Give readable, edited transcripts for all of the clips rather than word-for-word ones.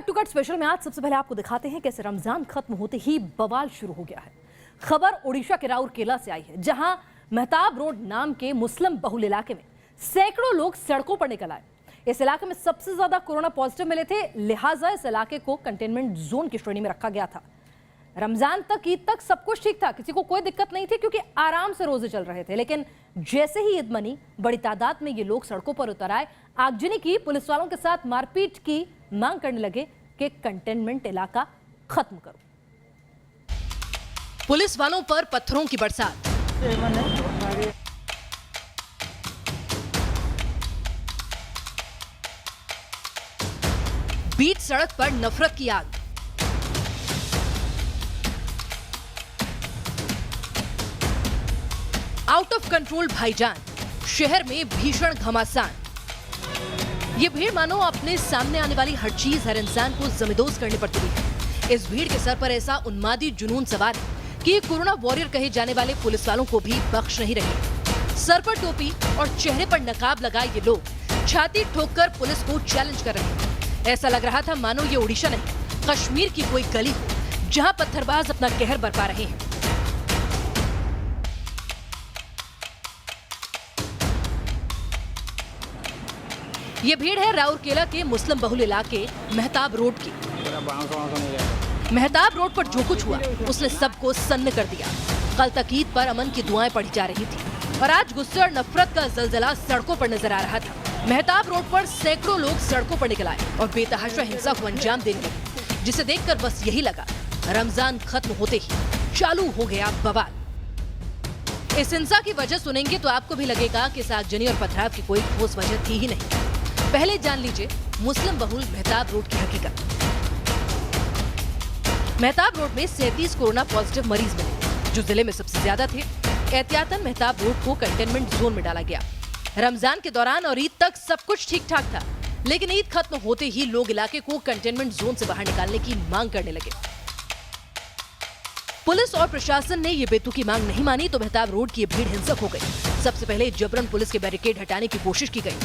Cut to cut special में आज सबसे पहले आपको दिखाते हैं कैसे रमजान खत्म होते ही बवाल शुरू हो गया है। खबर ओडिशा के राउरकेला से आई है, जहां मेहताब रोड नाम के मुस्लिम बहुल इलाके में सैकड़ों लोग सड़कों पर निकल आए। इस इलाके में सबसे ज्यादा कोरोना पॉजिटिव मिले थे, लिहाजा इस इलाके को कंटेनमेंट जोन की श्रेणी में रखा गया था। रमजान तक, ईद तक सब कुछ ठीक था, किसी को कोई दिक्कत नहीं थी क्योंकि आराम से रोजे चल रहे थे। लेकिन जैसे ही ईद मनी, बड़ी तादाद में ये लोग सड़कों पर उतर आए, आगजनी की, पुलिस वालों के साथ मारपीट की मांग करने लगे कि कंटेनमेंट इलाका खत्म करो। पुलिस वालों पर पत्थरों की बरसात, बीच सड़क पर नफरत की आग, आउट ऑफ कंट्रोल भाईजान, शहर में भीषण घमासान। ये भीड़ मानो अपने सामने आने वाली हर चीज, हर इंसान को जमींदोज करने पर तुली है। इस भीड़ के सर पर ऐसा उन्मादी जुनून सवार है कि कोरोना वॉरियर कहे जाने वाले पुलिस वालों को भी बख्श नहीं रहे। सर पर टोपी और चेहरे पर नकाब लगाए ये लोग छाती ठोककर पुलिस को चैलेंज कर रहे हैं। ऐसा लग रहा था मानो ये ओडिशा नहीं, कश्मीर की कोई गली हो, जहां पत्थरबाज अपना कहर बरपा रहे हैं। ये भीड़ है राउरकेला के मुस्लिम बहुल इलाके मेहताब रोड की। मेहताब रोड पर जो कुछ हुआ उसने सबको सन्न कर दिया। कल तक ईद पर अमन की दुआएं पढ़ी जा रही थी और आज गुस्से और नफरत का जलजला सड़कों पर नजर आ रहा था। मेहताब रोड पर सैकड़ों लोग सड़कों पर निकल आए और बेतहाशा हिंसा को अंजाम देने लगे, जिसे देखकर बस यही लगा, रमजान खत्म होते ही चालू हो गया बवाल। इस हिंसा की वजह सुनेंगे तो आपको भी लगेगा कि इस आगजनी और पथराव की कोई ठोस वजह थी ही नहीं। पहले जान लीजिए मुस्लिम बहुल मेहताब रोड की हकीकत। मेहताब रोड में 37 कोरोना पॉजिटिव मरीज मिले, जो जिले में सबसे ज्यादा थे। एहतियातन मेहताब रोड को कंटेनमेंट जोन में डाला गया। रमजान के दौरान और ईद तक सब कुछ ठीक ठाक था, लेकिन ईद खत्म होते ही लोग इलाके को कंटेनमेंट जोन से बाहर निकालने की मांग करने लगे। पुलिस और प्रशासन ने ये बेतुकी मांग नहीं मानी तो मेहताब रोड की भीड़ हिंसक हो गई। सबसे पहले जबरन पुलिस के बैरिकेड हटाने की कोशिश की गई।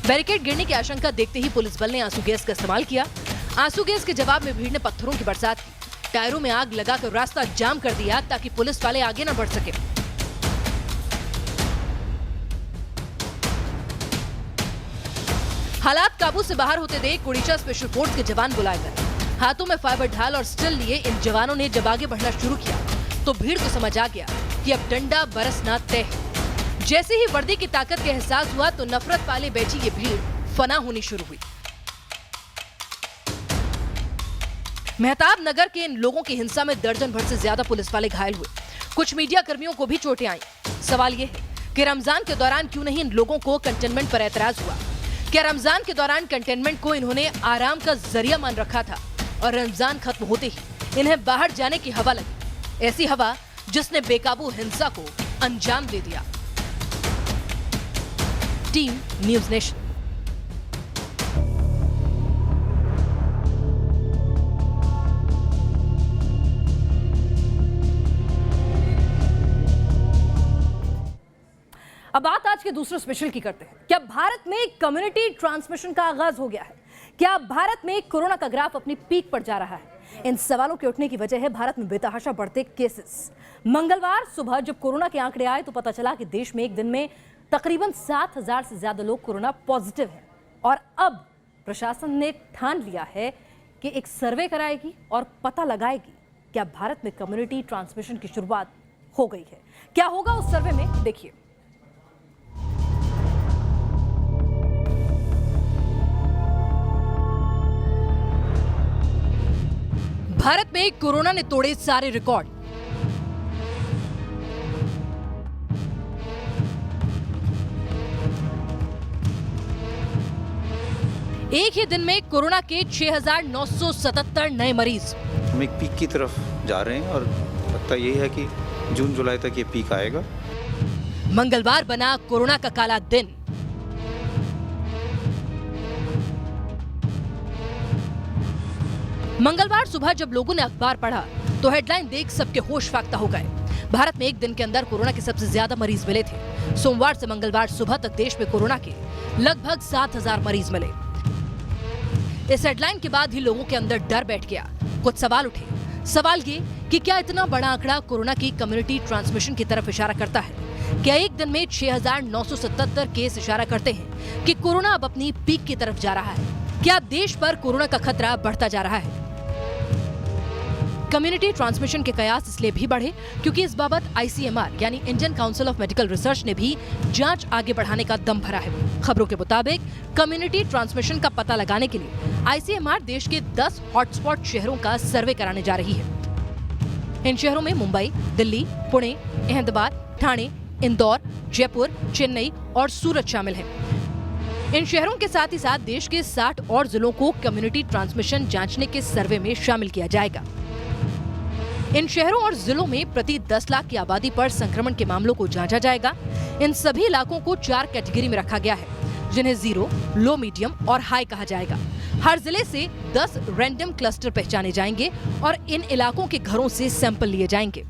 बैरिकेड गिरने की आशंका देखते ही पुलिस बल ने आंसू गैस का इस्तेमाल किया। आंसू गैस के जवाब में भीड़ ने पत्थरों की बरसात की, टायरों में आग लगाकर रास्ता जाम कर दिया ताकि पुलिस वाले आगे न बढ़ सके। हालात काबू से बाहर होते देख ओडिशा स्पेशल फोर्स के जवान बुलाए गए। हाथों में फाइबर ढाल और स्टिल लिए इन जवानों ने जब आगे बढ़ना शुरू किया तो भीड़ को समझ आ गया कि अब डंडा बरसना तय है। जैसे ही वर्दी की ताकत का एहसास हुआ तो नफरत पाले बैठी ये भीड़ फना होनी शुरू हुई। मेहताब नगर के इन लोगों की हिंसा में दर्जन भर से ज्यादा पुलिस वाले घायल हुए। कुछ मीडिया कर्मियों को भी चोटें आईं। सवाल ये है कि रमजान के दौरान क्यों नहीं इन लोगों को कंटेनमेंट पर एतराज हुआ? क्या रमजान के दौरान कंटेनमेंट को इन्होंने आराम का जरिया मान रखा था और रमजान खत्म होते ही इन्हें बाहर जाने की हवा लगी, ऐसी हवा जिसने बेकाबू हिंसा को अंजाम दे दिया? Team news nation. अब बात आज के दूसरे स्पेशल की करते हैं। क्या भारत में कम्युनिटी ट्रांसमिशन का आगाज हो गया है? क्या भारत में कोरोना का ग्राफ अपनी पीक पर जा रहा है? इन सवालों के उठने की वजह है भारत में बेतहाशा बढ़ते केसेस। मंगलवार सुबह जब कोरोना के आंकड़े आए तो पता चला कि देश में एक दिन में तकरीबन 7,000 से ज्यादा लोग कोरोना पॉजिटिव हैं और अब प्रशासन ने ठान लिया है कि एक सर्वे कराएगी और पता लगाएगी क्या भारत में कम्युनिटी ट्रांसमिशन की शुरुआत हो गई है। क्या होगा उस सर्वे में, देखिए। भारत में कोरोना ने तोड़े सारे रिकॉर्ड। एक ही दिन में कोरोना के 6,977 नए मरीज। हम एक पीक की तरफ जा रहे हैं और लगता यही है कि जून जुलाई तक ये पीक आएगा। मंगलवार बना कोरोना का काला दिन। मंगलवार सुबह जब लोगों ने अखबार पढ़ा तो हेडलाइन देख सबके होश फाख्ता हो गए। भारत में एक दिन के अंदर कोरोना के सबसे ज्यादा मरीज मिले थे। सोमवार से मंगलवार सुबह तक देश में कोरोना के लगभग 7,000 मरीज मिले। इस हेडलाइन के बाद ही लोगों के अंदर डर बैठ गया। कुछ सवाल उठे। सवाल ये कि क्या इतना बड़ा आंकड़ा कोरोना की कम्युनिटी ट्रांसमिशन की तरफ इशारा करता है? क्या एक दिन में 6,977 केस इशारा करते हैं कि कोरोना अब अपनी पीक की तरफ जा रहा है? क्या देश पर कोरोना का खतरा बढ़ता जा रहा है? कम्युनिटी ट्रांसमिशन के कयास इसलिए भी बढ़े क्योंकि इस बाबत ICMR यानी Indian council of medical research ने भी जांच आगे बढ़ाने का दम भरा है। खबरों के मुताबिक कम्युनिटी ट्रांसमिशन का पता लगाने के लिए ICMR देश के 10 हॉटस्पॉट शहरों का सर्वे कराने जा रही है। इन शहरों में मुंबई, दिल्ली, पुणे, अहमदाबाद, ठाणे, इंदौर, जयपुर, चेन्नई और सूरत शामिल हैं। इन शहरों के साथ ही साथ देश के 60 और जिलों को कम्युनिटी ट्रांसमिशन जांचने के सर्वे में शामिल किया जाएगा। इन शहरों और जिलों में प्रति 10 लाख की आबादी पर संक्रमण के मामलों को जांचा जाएगा। इन सभी इलाकों को 4 कैटेगरी में रखा गया है, जिन्हें 0, लो, मीडियम और हाई कहा जाएगा। हर जिले से 10 रैंडम क्लस्टर पहचाने जाएंगे और इन इलाकों के घरों से सैंपल लिए जाएंगे।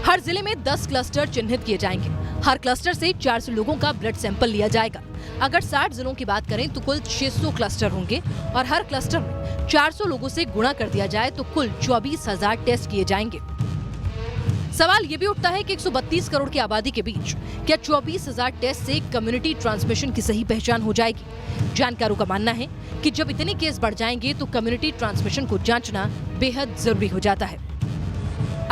हर जिले में 10 क्लस्टर चिन्हित किए जाएंगे। हर क्लस्टर से 400 लोगों का ब्लड सैंपल लिया जाएगा। अगर 60 जिलों की बात करें तो कुल 600 क्लस्टर होंगे और हर क्लस्टर में 400 लोगों से गुणा कर दिया जाए तो कुल 24,000 टेस्ट किए जाएंगे। सवाल ये भी उठता है कि 132 करोड़ की आबादी के बीच क्या 24,000 टेस्ट से कम्युनिटी ट्रांसमिशन की सही पहचान हो जाएगी? जानकारों का मानना है कि जब इतने केस बढ़ जाएंगे तो कम्युनिटी ट्रांसमिशन को जांचना बेहद जरूरी हो जाता है।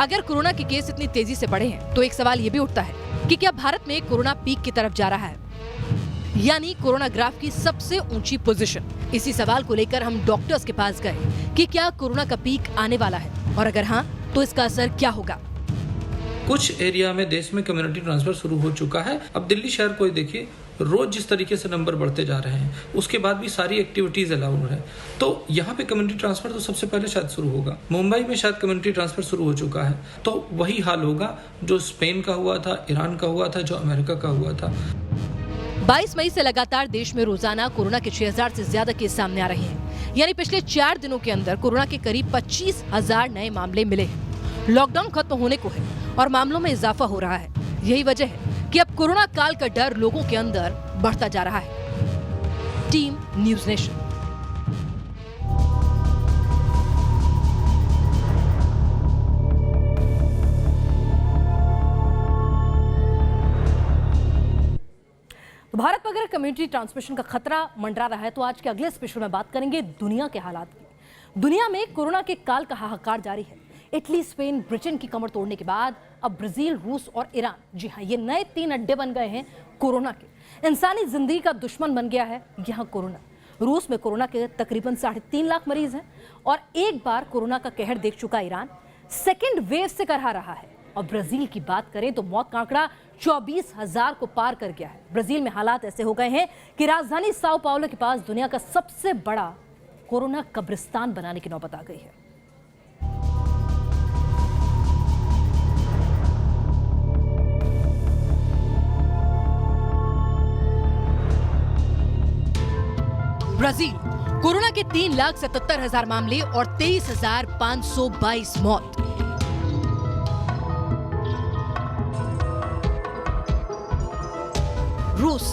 अगर कोरोना के केस इतनी तेजी से बढ़े हैं तो एक सवाल ये भी उठता है कि क्या भारत में कोरोना पीक की तरफ जा रहा है, यानी कोरोना ग्राफ की सबसे ऊंची पोजीशन। इसी सवाल को लेकर हम डॉक्टर्स के पास गए कि क्या कोरोना का पीक आने वाला है और अगर हाँ तो इसका असर क्या होगा। कुछ एरिया में देश में कम्युनिटी ट्रांसफर शुरू हो चुका है। अब दिल्ली शहर को देखिए, रोज जिस तरीके से नंबर बढ़ते जा रहे हैं उसके बाद भी सारी एक्टिविटीज अलाउड है, तो यहाँ पे कम्युनिटी ट्रांसफर तो सबसे पहले शायद शुरू होगा। मुंबई में शायद कम्युनिटी ट्रांसफर शुरू हो चुका है, तो वही हाल होगा जो स्पेन का हुआ था, ईरान का हुआ था, जो अमेरिका का हुआ था। 22 मई से लगातार देश में रोजाना कोरोना के 6,000 से ज्यादा केस सामने आ रहे हैं, यानी पिछले 4 दिनों के अंदर कोरोना के करीब 25,000 नए मामले मिले हैं। लॉकडाउन खत्म होने को है और मामलों में इजाफा हो रहा है। यही वजह है कि अब कोरोना काल का डर लोगों के अंदर बढ़ता जा रहा है। Team news nation. भारत में अगर कम्युनिटी ट्रांसमिशन का खतरा मंडरा रहा है तो आज के अगले स्पेशल में बात करेंगे दुनिया के हालात की। दुनिया में कोरोना के काल का हाहाकार जारी है। इटली, स्पेन, ब्रिटेन की कमर तोड़ने के बाद अब ब्राजील, रूस और ईरान, जी हाँ, ये नए 3 अड्डे बन गए हैं कोरोना के। इंसानी जिंदगी का दुश्मन बन गया है यहाँ कोरोना। रूस में कोरोना के तकरीबन 3.5 लाख मरीज हैं और एक बार कोरोना का कहर देख चुका ईरान सेकेंड वेव से करहा रहा है। और ब्राजील की बात करें तो मौत का आंकड़ा 24,000 को पार कर गया है। ब्राजील में हालात ऐसे हो गए हैं कि राजधानी साओ पाउलो के पास दुनिया का सबसे बड़ा कोरोना कब्रिस्तान बनाने की नौबत आ गई है। ब्राजील, कोरोना के 3,77,000 मामले और 23,522 मौत। रूस,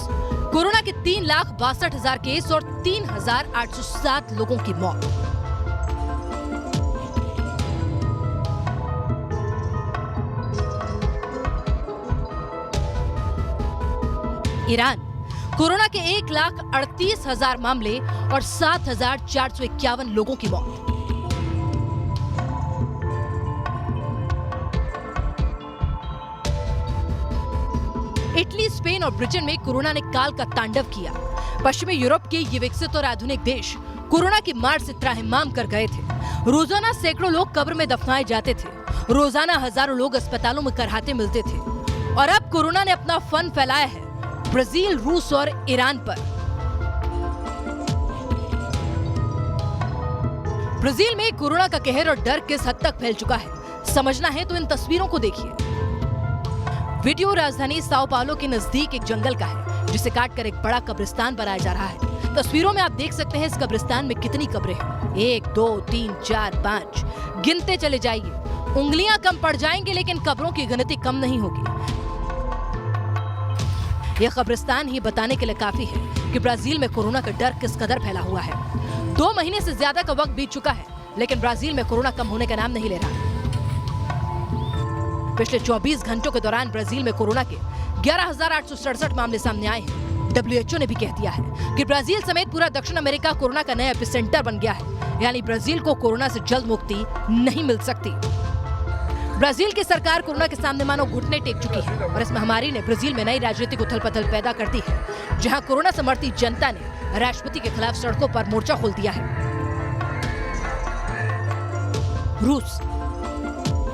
कोरोना के 3,62,000 केस और 3,807 लोगों की मौत। ईरान, कोरोना के 1,38,000 मामले और 7,451 लोगों की मौत। इटली, स्पेन और ब्रिटेन में कोरोना ने काल का तांडव किया। पश्चिमी यूरोप के ये विकसित और आधुनिक देश कोरोना की मार से त्राहिमाम कर गए थे। रोजाना सैकड़ों लोग कब्र में दफनाए जाते थे। रोजाना हजारों लोग अस्पतालों में करहाते मिलते थे। और अब कोरोना ने अपना फन फैलाया है ब्राजील, रूस और ईरान पर। ब्राजील में कोरोना का कहर और डर किस हद तक फैल चुका है, समझना है तो इन तस्वीरों को देखिए। वीडियो राजधानी साओ पाउलो के नजदीक एक जंगल का है, जिसे काटकर एक बड़ा कब्रिस्तान बनाया जा रहा है। तस्वीरों में आप देख सकते हैं इस कब्रिस्तान में कितनी कब्रें हैं। 1, 2, 3, 4, 5 गिनते चले जाइए। उंगलियां कम पड़ जाएंगी लेकिन कब्रों की गिनती कम नहीं होगी। यह कब्रिस्तान ही बताने के लिए काफी है कि ब्राजील में कोरोना का डर किस कदर फैला हुआ है। 2 महीने से ज्यादा का वक्त बीत चुका है, लेकिन ब्राजील में कोरोना कम होने का नाम नहीं ले रहा। पिछले 24 घंटों के दौरान ब्राजील में कोरोना के 11,867 मामले सामने आए हैं। WHO ने भी कह दिया है कि ब्राजील समेत पूरा दक्षिण अमेरिका कोरोना का नया एपिसेंटर बन गया है, यानी ब्राजील को कोरोना से जल्द मुक्ति नहीं मिल सकती। ब्राजील की सरकार कोरोना के सामने मानो घुटने टेक चुकी है और इस महामारी ने ब्राजील में नई राजनीतिक उथल-पुथल पैदा कर दी है, जहां कोरोना से मरती जनता ने राष्ट्रपति के खिलाफ सड़कों पर मोर्चा खोल दिया है। रूस।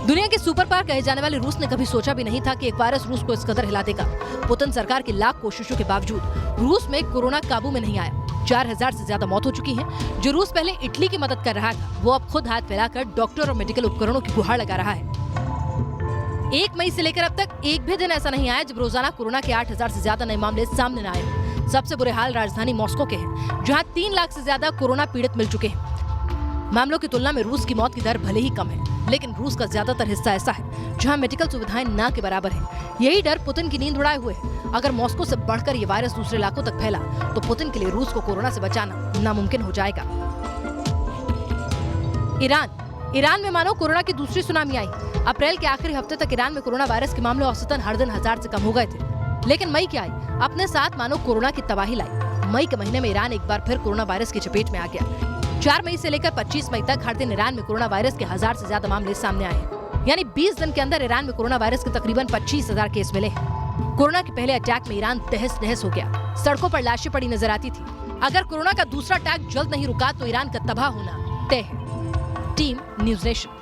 दुनिया के सुपर पावर कहे जाने वाले रूस ने कभी सोचा भी नहीं था कि एक वायरस रूस को इस कदर हिला देगा। पुतिन सरकार की लाख कोशिशों के बावजूद रूस में कोरोना काबू में नहीं आया। 4,000 से ज्यादा मौत हो चुकी है। जो रूस पहले इटली की मदद कर रहा था, वो अब खुद हाथ फैलाकर डॉक्टर और मेडिकल उपकरणों की गुहार लगा रहा है। 1 मई से लेकर अब तक एक भी दिन ऐसा नहीं आया जब रोजाना कोरोना के 8,000 से ज्यादा नए मामले सामने न आए। सबसे बुरे हाल राजधानी मॉस्को के हैं, जहां 3 लाख से ज्यादा कोरोना पीड़ित मिल चुके हैं। मामलों की तुलना में रूस की मौत की दर भले ही कम है, लेकिन रूस का ज्यादातर हिस्सा ऐसा है जहां मेडिकल सुविधाएं ना के बराबर हैं। यही डर पुतिन की नींद उड़ाए हुए है। अगर मॉस्को से बढ़कर ये वायरस दूसरे इलाकों तक फैला तो पुतिन के लिए रूस को कोरोना से बचाना नामुमकिन हो जाएगा। ईरान में मानो कोरोना की दूसरी सुनामी आई। अप्रैल के आखिरी हफ्ते तक ईरान में कोरोना वायरस के मामले औसतन हर दिन 1000 से कम हो गए थे, लेकिन मई क्या आई, अपने साथ मानो कोरोना की तबाही लाई। मई के महीने में ईरान एक बार फिर कोरोना वायरस की चपेट में आ गया। 4 मई से लेकर 25 मई तक हर दिन ईरान में कोरोना वायरस के 1000 से ज्यादा मामले सामने आए हैं, यानी 20 दिन के अंदर ईरान में कोरोना वायरस के तकरीबन 25,000 केस मिले हैं। कोरोना के पहले अटैक में ईरान तहस नहस हो गया। सड़कों पर लाशें पड़ी नजर आती थी। अगर कोरोना का दूसरा अटैक जल्द नहीं रुका तो ईरान का तबाह होना तय है। Team news nation.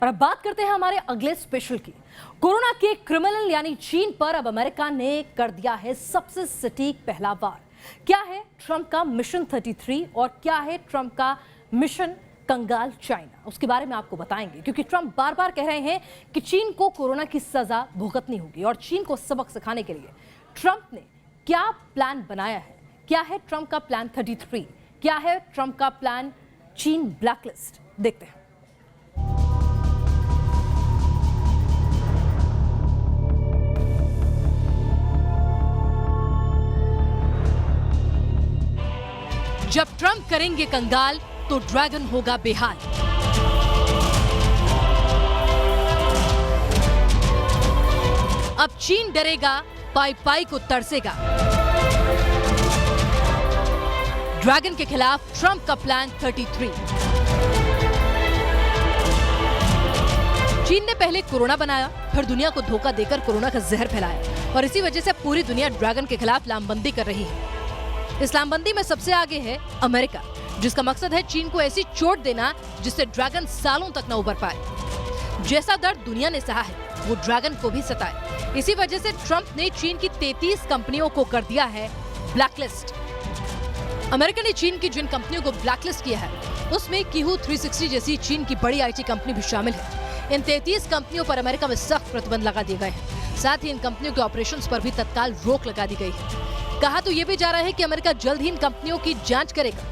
और अब बात करते हैं हमारे अगले स्पेशल की। कोरोना के क्रिमिनल यानी चीन पर अब अमेरिका ने कर दिया है सबसे सटीक पहला वार। क्या है ट्रंप का मिशन 33 और क्या है ट्रंप का मिशन कंगाल चाइना, उसके बारे में आपको बताएंगे, क्योंकि ट्रंप बार बार कह रहे हैं कि चीन को कोरोना की सजा भुगतनी होगी। और चीन को सबक सिखाने के लिए ट्रंप ने क्या प्लान बनाया है? क्या है ट्रंप का प्लान 33? क्या है ट्रंप का प्लान चीन ब्लैकलिस्ट? देखते हैं। जब ट्रंप करेंगे कंगाल तो ड्रैगन होगा बेहाल। अब चीन डरेगा, पाई पाई को तरसेगा। ड्रैगन के खिलाफ ट्रंप का प्लान 33। चीन ने पहले कोरोना बनाया, फिर दुनिया को धोखा देकर कोरोना का जहर फैलाया और इसी वजह से पूरी दुनिया ड्रैगन के खिलाफ लामबंदी कर रही है। इस लामबंदी में सबसे आगे है अमेरिका, जिसका मकसद है चीन को ऐसी चोट देना जिससे ड्रैगन सालों तक न उबर पाए। जैसा दर्द दुनिया ने सहा है वो ड्रैगन को भी सताए। इसी वजह से ट्रंप ने चीन की 33 कंपनियों को कर दिया है ब्लैकलिस्ट। अमेरिका ने चीन की जिन कंपनियों को ब्लैकलिस्ट किया है उसमें कीहू 360 जैसी चीन की बड़ी IT कंपनी भी शामिल है। इन 33 कंपनियों पर अमेरिका में सख्त प्रतिबंध लगा दिए गए हैं। साथ ही इन कंपनियों के ऑपरेशंस पर भी तत्काल रोक लगा दी गई है। कहा तो ये भी जा रहा है कि अमेरिका जल्द ही इन कंपनियों की जांच करेगा।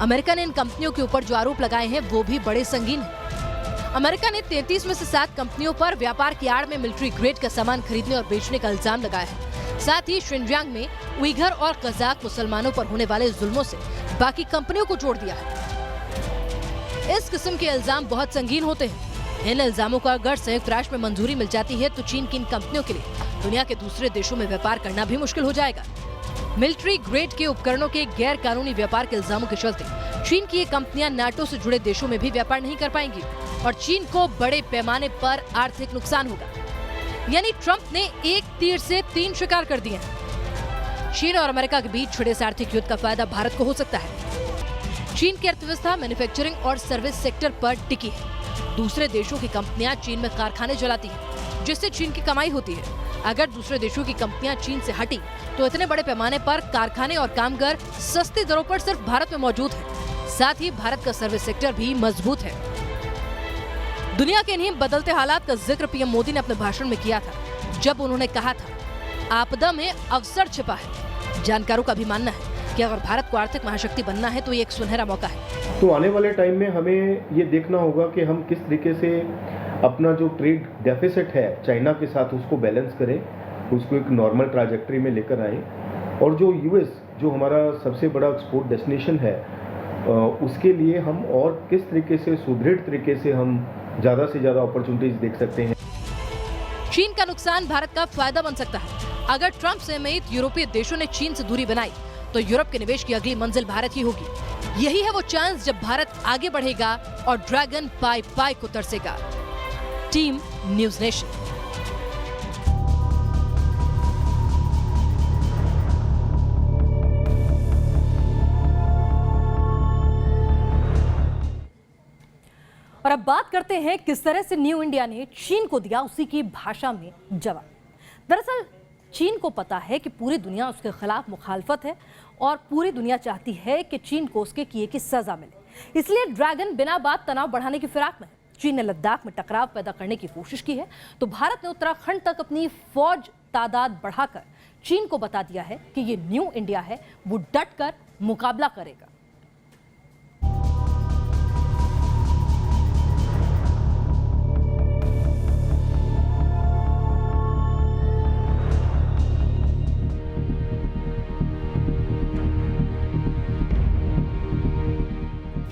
अमेरिका ने इन कंपनियों के ऊपर जो आरोप लगाए हैं वो भी बड़े संगीन हैं। अमेरिका ने 33 में से 7 कंपनियों पर व्यापार की आड़ में मिलिट्री ग्रेड का सामान खरीदने और बेचने का इल्जाम लगाया है। साथ ही शिनजियांग में उइगर और कजाक मुसलमानों पर होने वाले जुल्मों से बाकी कंपनियों को जोड़ दिया है। इस किस्म के इल्जाम बहुत संगीन होते हैं। इन इल्जामों को अगर संयुक्त राष्ट्र में मंजूरी मिल जाती है तो चीन की इन कंपनियों के लिए दुनिया के दूसरे देशों में व्यापार करना भी मुश्किल हो जाएगा। मिलिट्री ग्रेड के उपकरणों के गैर कानूनी व्यापार के इल्जामों के चलते चीन की ये कंपनियां नाटो से जुड़े देशों में भी व्यापार नहीं कर पाएंगी और चीन को बड़े पैमाने पर आर्थिक नुकसान होगा। यानी ट्रंप ने एक तीर से 3 शिकार कर दिए हैं। चीन और अमेरिका के बीच छिड़े से आर्थिक युद्ध का फायदा भारत को हो सकता है। चीन की अर्थव्यवस्था मैन्युफैक्चरिंग और सर्विस सेक्टर पर टिकी है। दूसरे देशों की कंपनियां चीन में कारखाने चलाती हैं, जिससे चीन की कमाई होती है। अगर दूसरे देशों की कंपनियां चीन से हटी तो इतने बड़े पैमाने पर कारखाने और कामगार सस्ती दरों पर सिर्फ भारत में मौजूद है। साथ ही भारत का सर्विस सेक्टर भी मजबूत है। दुनिया के इन्हीं बदलते हालात का जिक्र पीएम मोदी ने अपने भाषण में किया था, जब उन्होंने कहा था, आपदा में अवसर छिपा है। जानकारों का भी मानना है कि अगर भारत को आर्थिक महाशक्ति बनना है तो ये एक सुनहरा मौका है। तो आने वाले टाइम में हमें ये देखना होगा कि हम किस तरीके से अपना जो ट्रेड डेफिसिट है चाइना के साथ उसको बैलेंस करें, उसको एक नॉर्मल ट्रैजेक्टरी में लेकर आएँ, और जो यूएस जो हमारा सबसे बड़ा एक्सपोर्ट डेस्टिनेशन है उसके लिए हम और किस तरीके से सुदृढ़ तरीके से हम ज़्यादा से ज़्यादा अपॉर्चुनिटीज देख सकते हैं। चीन का नुकसान भारत का फायदा बन सकता है। अगर ट्रंप समेत यूरोपीय देशों ने चीन से दूरी बनाई तो यूरोप के निवेश की अगली मंजिल भारत ही होगी। यही है वो चांस जब भारत आगे बढ़ेगा और ड्रैगन पाई पाई को तरसेगा। Team news nation. और अब बात करते हैं किस तरह से न्यू इंडिया ने चीन को दिया उसी की भाषा में जवाब। दरअसल चीन को पता है कि पूरी दुनिया उसके खिलाफ मुखालफत है और पूरी दुनिया चाहती है कि चीन को उसके किए की सजा मिले, इसलिए ड्रैगन बिना बात तनाव बढ़ाने की फिराक में है। चीन ने लद्दाख में टकराव पैदा करने की कोशिश की है तो भारत ने उत्तराखंड तक अपनी फौज तादाद बढ़ाकर चीन को बता दिया है कि ये न्यू इंडिया है, वो डट कर मुकाबला करेगा।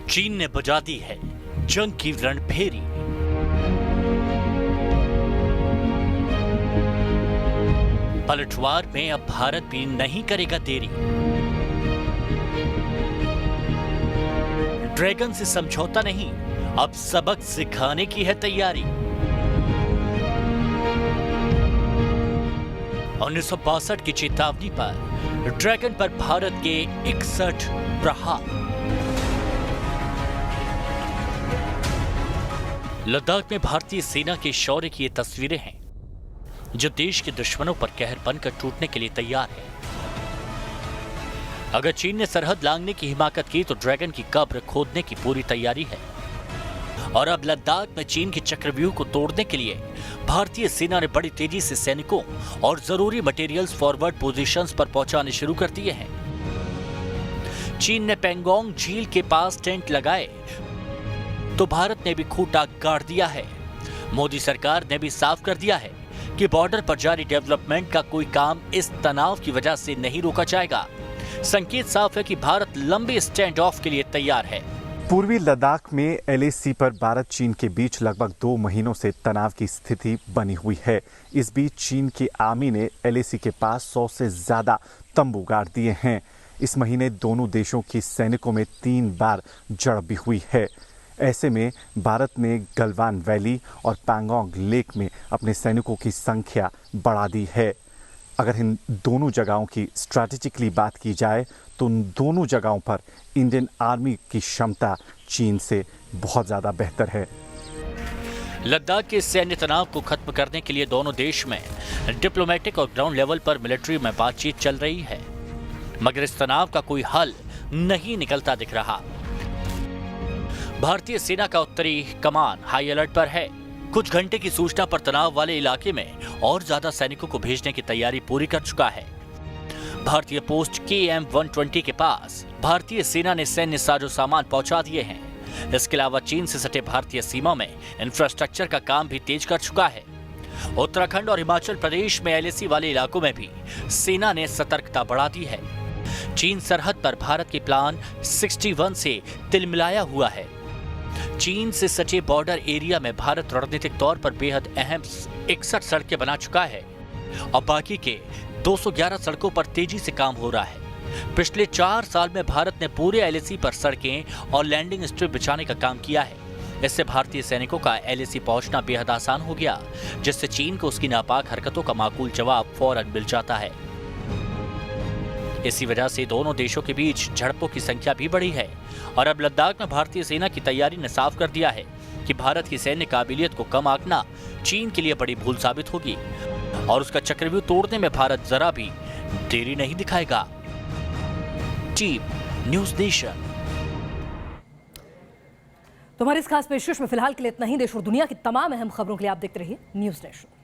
चीन ने बजा दी है जंग की रणभेरी। पलटवार में अब भारत भी नहीं करेगा देरी। ड्रैगन से समझौता नहीं, अब सबक सिखाने की है तैयारी। 1962 की चेतावनी पर ड्रैगन पर भारत के 61 प्रहार। लद्दाख में भारतीय सेना के शौर्य की ये तस्वीरें हैं जो देश के दुश्मनों पर कहर बनकर टूटने के लिए तैयार है। अगर चीन ने सरहद लांघने की हिमाकत की तो ड्रैगन की कब्र खोदने की पूरी तैयारी है। और अब लद्दाख में चीन के चक्रव्यूह को तोड़ने के लिए भारतीय सेना ने बड़ी तेजी से सैनिकों और जरूरी मटेरियल्स फॉरवर्ड पोजीशंस पर पहुंचाने शुरू कर दिए हैं। चीन ने पेंगोंग झील के पास टेंट लगाए तो भारत ने भी खूंटा गाड़ दिया है। मोदी सरकार ने भी साफ कर दिया है कि बॉर्डर पर जारी डेवलपमेंट का कोई काम इस तनाव की वजह से नहीं रोका जाएगा। संकेत साफ है कि भारत लंबे स्टैंड ऑफ के लिए तैयार है। पूर्वी लद्दाख में एलएसी पर भारत चीन के बीच लगभग 2 महीनों से तनाव की स्थिति बनी हुई है। इस बीच चीन की आर्मी ने एलएसी के पास 100 से ज्यादा तंबू गाड़ दिए हैं। इस महीने दोनों देशों की सैनिकों में 3 बार झड़प भी हुई है। ऐसे में भारत ने गलवान वैली और पैंगोंग लेक में अपने सैनिकों की संख्या बढ़ा दी है। अगर इन दोनों जगहों की स्ट्रैटेजिकली बात की जाए तो उन दोनों जगहों पर इंडियन आर्मी की क्षमता चीन से बहुत ज़्यादा बेहतर है। लद्दाख के सैन्य तनाव को खत्म करने के लिए दोनों देश में डिप्लोमेटिक और ग्राउंड लेवल पर मिलिट्री में बातचीत चल रही है, मगर इस तनाव का कोई हल नहीं निकलता दिख रहा। भारतीय सेना का उत्तरी कमान हाई अलर्ट पर है। कुछ घंटे की सूचना पर तनाव वाले इलाके में और ज्यादा सैनिकों को भेजने की तैयारी पूरी कर चुका है। भारतीय पोस्ट KM-120 के पास भारतीय सेना ने सैन्य साजो सामान पहुंचा दिए हैं। इसके अलावा चीन से सटे भारतीय सीमा में इंफ्रास्ट्रक्चर का काम भी तेज कर चुका है। उत्तराखंड और हिमाचल प्रदेश में LAC वाले इलाकों में भी सेना ने सतर्कता बढ़ा दी है। चीन सरहद पर भारत के प्लान 61 से तिलमिलाया हुआ है। चीन से सटे बॉर्डर एरिया में भारत रणनीतिक तौर पर बेहद अहम 61 सड़कें बना चुका है और बाकी के 211 सड़कों पर तेजी से काम हो रहा है। पिछले 4 साल में भारत ने पूरे LAC पर सड़कें और लैंडिंग स्ट्रिप बिछाने का काम किया है। इससे भारतीय सैनिकों का LAC पहुंचना बेहद आसान हो गया, जिससे चीन को उसकी नापाक हरकतों का माकूल जवाब फौरन मिल जाता है। इसी वजह से दोनों देशों के बीच झड़पों की संख्या भी बढ़ी है और अब लद्दाख में भारतीय सेना की तैयारी ने साफ कर दिया है कि भारत की सैन्य काबिलियत को कम आंकना चीन के लिए बड़ी भूल साबित होगी और उसका चक्रव्यूह तोड़ने में भारत जरा भी देरी नहीं दिखाएगा। Team news nation. तुम्हारी इस खास पेशकश में फिलहाल के लिए इतना ही। देश और दुनिया की तमाम अहम खबरों के लिए आप देखते रहिए न्यूज़ नेशन।